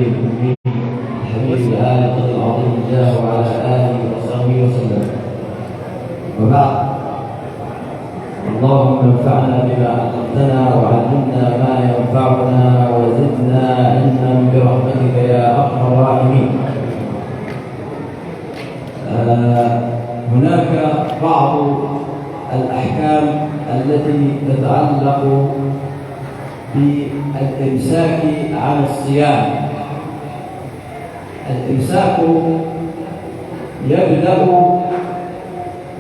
الأمي حبيب الآل العظيم الله وعلى آله وصحبه وسلم. وبعد، اللهم انفعنا بما علمتنا وعلمنا ما ينفعنا وزدنا علما برحمتك يا أرحم الراحمين. هناك بعض الأحكام التي تتعلق بالإمساك عن الصيام. الإمساك يبدأ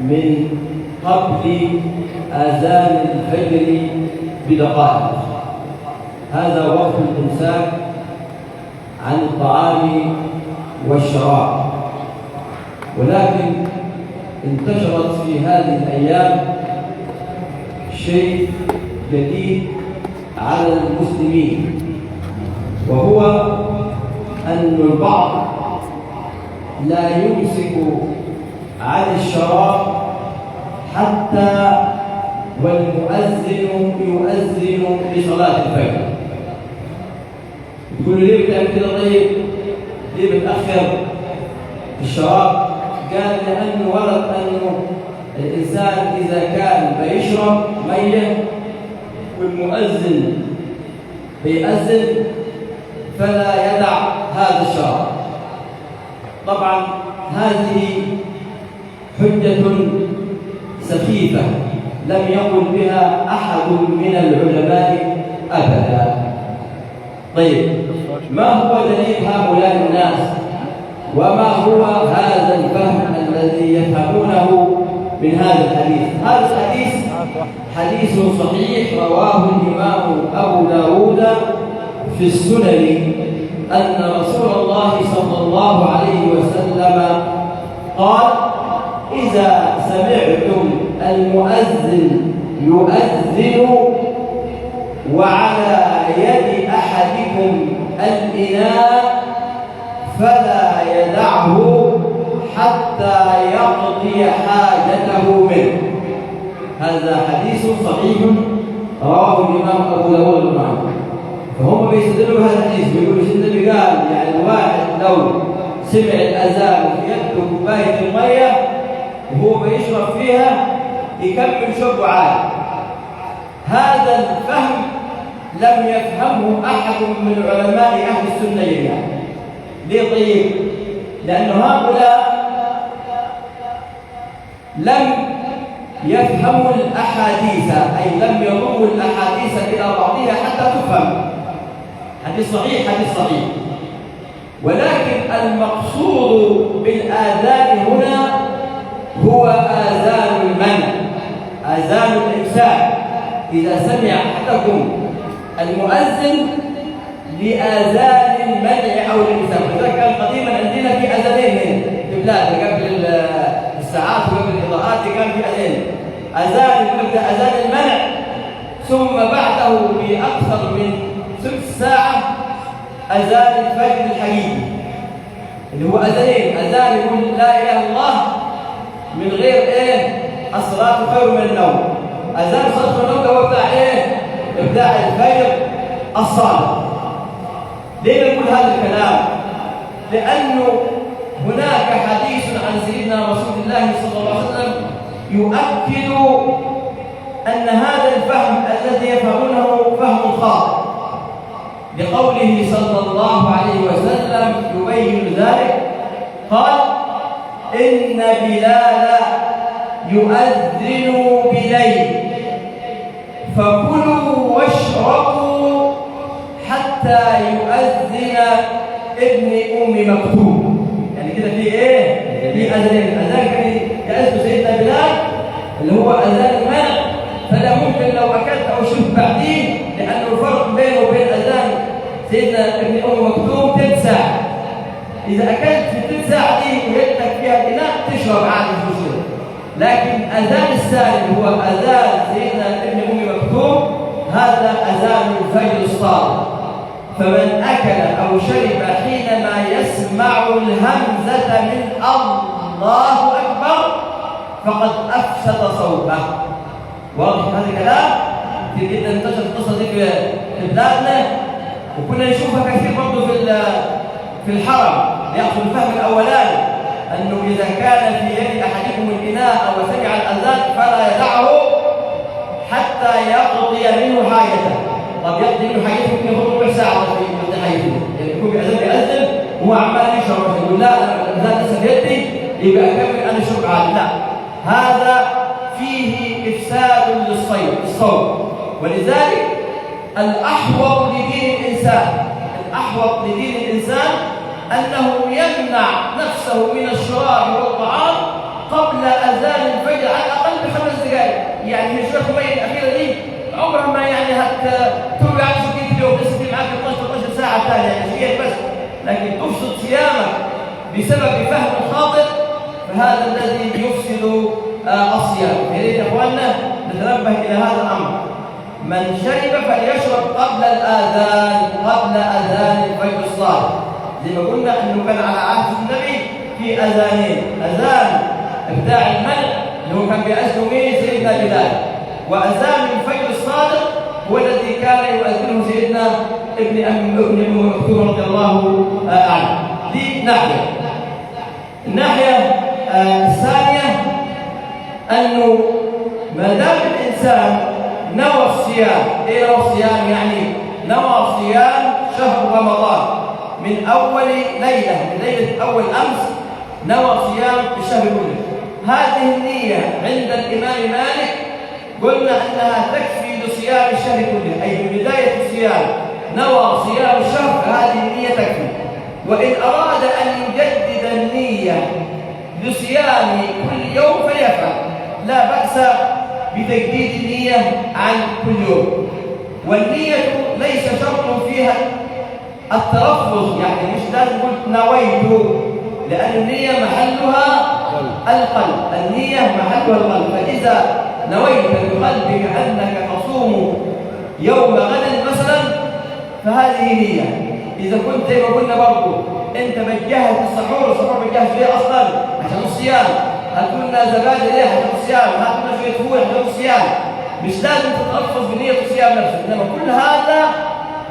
من قبل آذان الفجر بدقائق، هذا وقت الإمساك عن الطعام والشراب. ولكن انتشرت في هذه الأيام شيء جديد على المسلمين، وهو أن البعض لا يمسك عن الشراب حتى والمؤذن يؤذن لصلاة الفجر. يقول ليه بتعمل كده؟ طيب ليه بتأخر الشراب؟ قال لأنه ورد أنه الإنسان إذا كان بيشرب مية والمؤذن بيأذن فلا يدع هذا الشراب. طبعا هذه حجة سخيفة لم يقل بها أحد من العلماء أبدا. طيب، ما هو دليل هؤلاء الناس؟ وما هو هذا الفهم الذي يفهمونه من هذا الحديث؟ هذا الحديث حديث صحيح رواه الإمام أبو داود في السنن أن رسول الله صلى الله عليه وسلم قال: إذا سمعتم المؤذن يؤذن وعلى يد أحدكم الإناء فلا يدعه حتى يقضي حاجته منه. هذا حديث صحيح رواه الإمام أبو داود معه. فهم بيستدلوا بهذا الحديث، بيقولوا النبي قال يعني الواحد لو سمع الأذان في يده كوباية المية وهو بيشرب فيها يكمل شربه عادي. هذا الفهم لم يفهمه أحد من علماء أهل السنة يعني. ليه طيب؟ لأن هؤلاء لم يفهموا الأحاديث، أي لم يضموا الأحاديث إلى بعضها حتى تفهم. حديث صحيح، حديث صحيح، ولكن المقصود بالآذان هنا هو آذان المنع، آذان الإمساك. إذا سمع أحدكم المؤذن لآذان المنع أو الإمساك. وذلك كان قديما عندنا في أذانين هنا في بلادنا قبل الساعات وقبل الإضاءات كان في أذان. أذان يبدأ أذان المنع، ثم بعده بأكثر من ثلث ساعة أذان الفجر الحقيقي اللي هو أذانين. أذان يقول لا إله إلا الله من غير الصلاة خير من النوم. أذان صلاة النوم هو بتاع بتاع الفجر الصالح. ليه نقول هذا الكلام؟ لأنه هناك حديث عن سيدنا رسول الله صلى الله عليه وسلم يؤكد أن هذا الفهم الذي يفهمونه فهم خاطئ، لقوله صلى الله عليه وسلم يبين ذلك. قال: إن بلالا يؤذن بليل فكلوا واشربوا حتى يؤذن ابن أم مكتوم. يعني كده في في أذان. أذان كان يأذن سيدنا بلال اللي هو أذان المنع، فلا ممكن لو أكلت أو شربت بعدين، لأنه الفرق بينه وبين أذان سيدنا ابن أم مكتوم 3 ساعة. إذا أكلت في 3 ساعة دي ويدك فيها الإناء تشرب عادي في الشرب. لكن أذان الثاني هو أذان سيدنا ابن أم مكتوم، هذا أذان الفجر الصادق. فمن أكل أو شرب حينما يسمع الهمزة من الله أكبر فقد أفسد صوته. واضح هذا الكلام؟ كثير جدا انتشر القصة دي في بلادنا. وكنا نشوفها كثير برضه في الحرم، يأخذ الفهم الأولاني أنه إذا كان في يد أحدكم الإناء أو سمع الأذان فلا يدعه حتى يقضي منه حاجته. طب يقضي منه حاجته يمكن ياخذ ربع ساعة في يقضي حاجته، يعني يكون بيأذن وهو عمال يشرب، يقول لا الأذان لسه في يدي يبقى أكمل أنا شرب عادي. لا، هذا فيه إفساد للصوم. ولذلك الأحوط لدين الإنسان أنه يمنع نفسه من الشراب والطعام قبل أذان الفجر على الأقل ب5 دقائق. يعني هي شوية المية الأخيرة دي عمرها ما يعني تروي على شكل اليوم تسقي معك 12 ساعة ثانية، يعني شيء بس، لكن تفسد صيامك بسبب فهم خاطئ، فهذا الذي يفسد الصيام. يا ريت يا اخواننا نتنبه إلى هذا الأمر. من شرب فليشرب قبل أذان الفجر الصادق. زي ما قلنا انه كان على عهد النبي في اذانين، اذان بتاع المنع اللي هو كان بيأذنه مين؟ سيدنا بلال، واذان الفجر الصادق هو الذي كان يؤذنه سيدنا ابن ام مكتوم رضي الله عنه. دي ناحيه. الناحيه الثانيه انه ما دام الانسان نوى الصيام، ايه نوى الصيام؟ يعني نوى صيام شهر رمضان من أول ليلة، من ليلة أول أمس نوى صيام الشهر كله. هذه النية عند الإمام مالك قلنا أنها تكفي لصيام الشهر كله، أي من بداية الصيام نوى صيام الشهر، فهذه النية تكفي. وإن أراد أن يجدد النية لصيام كل يوم فليفعل، لا بأس بتجديد النية عن كل يوم. والنية ليس شرط فيها التلفظ، يعني مش لازم قلت نويت، لأن النية محلها القلب، النية محلها القلب. فإذا نويت بقلبك أنك تصوم يوم غد مثلا فهذه نية. إذا كنت زي ما قلنا برضه أنت بتجهز السحور بتجهز ليه أصلا؟ عشان الصيام. هتقولنا زبادي ليه؟ عشان الصيام. هتقولنا شوية فول عشان الصيام. مش لازم تتلفظ بنية الصيام نفسه، إنما كل هذا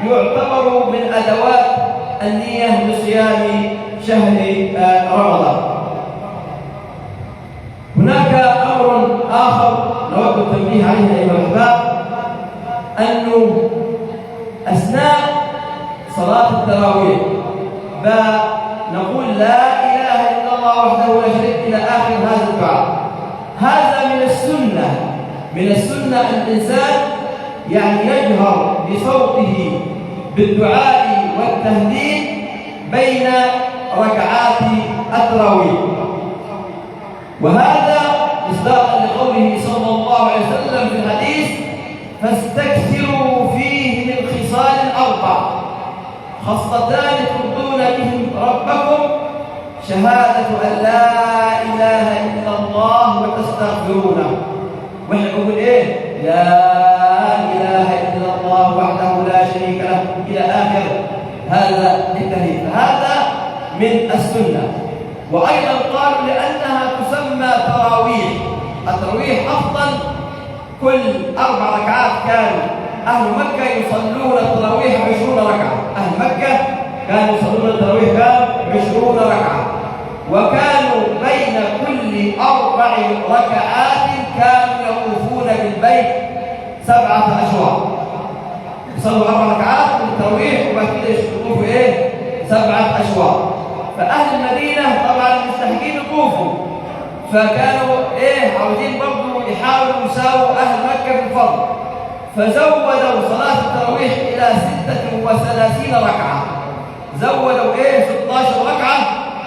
يعتبر من أدوات النية لصيام شهر رمضان. هناك أمر آخر نود التنبيه عليه أيها الأحباب، أنه أثناء صلاة التراويح نقول لا إله إلا الله وحده لا شريك إلى آخر هذا الدعاء. هذا من السنة الإنسان يعني يجهر بصوته بالدعاء والتهليل بين ركعات التراويح، وهذا مصداقا لقوله صلى الله عليه وسلم في الحديث: فاستكثروا فيه من خصال 4، خصلتان ترضون بهم ربكم، شهادة أن لا إله إلا الله وتستغفرونه. واحنا نقول ايه؟ لا إله إلا الله وحده لا شريك له إلى آخر هذا التهليل. هذا من السنة. وأيضا قالوا لأنها تسمى تراويح. التراويح أفضل كل 4 ركعات. كان أهل مكة يصلون التراويح 20 ركعة. أهل مكة كانوا يصلون التراويح 20 ركعة، وكانوا بين كل 4 ركعات كانوا يطوفون بالبيت 7 أشواط. يصلوا 4 ركعات من التراويح وبعد كده يطوفوا 7 أشواط. فأهل المدينة طبعا مستحقين يطوفوا، فكانوا عاوزين برضه يحاولوا يساووا أهل مكة في الفضل، فزودوا صلاة التراويح إلى 36 ركعة. زودوا 16 ركعة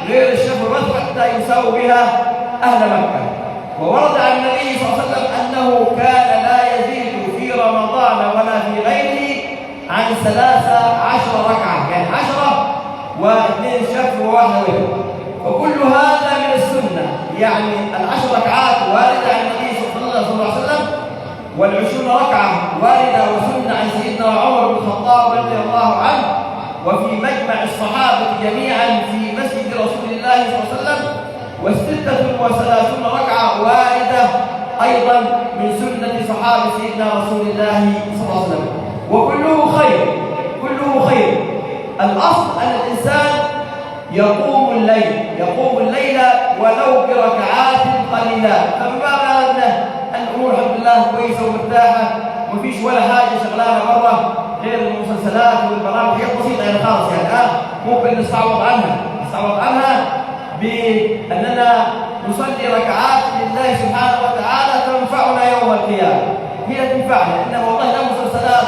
غير الشفع والوتر حتى يساووا بها أهل مكة. وورد عن النبي صلى الله عليه وسلم أنه كان لا يزيد في رمضان ولا في غيره عن 13 ركعة، يعني 10 و2 شفع و1 وتر. وكل هذا من السنة، يعني 10 ركعات واردة عن النبي صلى الله عليه وسلم، وال20 ركعة واردة وسنة عن سيدنا عمر بن الخطاب رضي الله عنه، وفي مجمع الصحابة جميعا في مسجد رسول الله صلى الله عليه وسلم. و36 ركعة واردة أيضا من سنة صحابة سيدنا رسول الله صلى الله عليه وسلم. وكله خير، كله خير. الأصل أن الإنسان يقوم الليل ولو بركعات قليلات. فبما أن الأمور الحمد لله كويسة ومرتاحة ومفيش ولا حاجة شغلانة مرة غير المسلسلات والبرامج، هي بسيطة يعني خالص يعني ممكن نستعوض عنها بأننا نصلي ركعات لله سبحانه وتعالى تنفعنا يوم القيامة. هي تنفعنا، إنما والله لا مسلسلات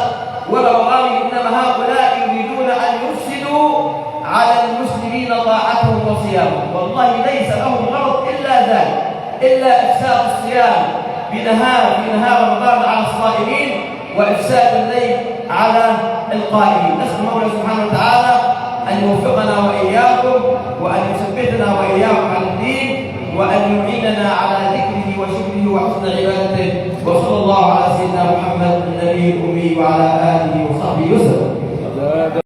ولا برامج، إنما هؤلاء يريدون أن يفسدوا على المسلمين طاعتهم وصيامهم. والله ليس لهم غرض إلا ذلك، إلا إفساد الصيام في نهار رمضان على الصائمين، وإفساد الليل على القائمين. نسأل الله سبحانه وتعالى أن يوفقنا وإياكم، وأن يثبتنا وإياكم على الدين، وأن يعيننا على ذكره وشكره وحسن عبادته. وصلى الله على سيدنا محمد النبي الأمي وعلى آله وصحبه وسلم.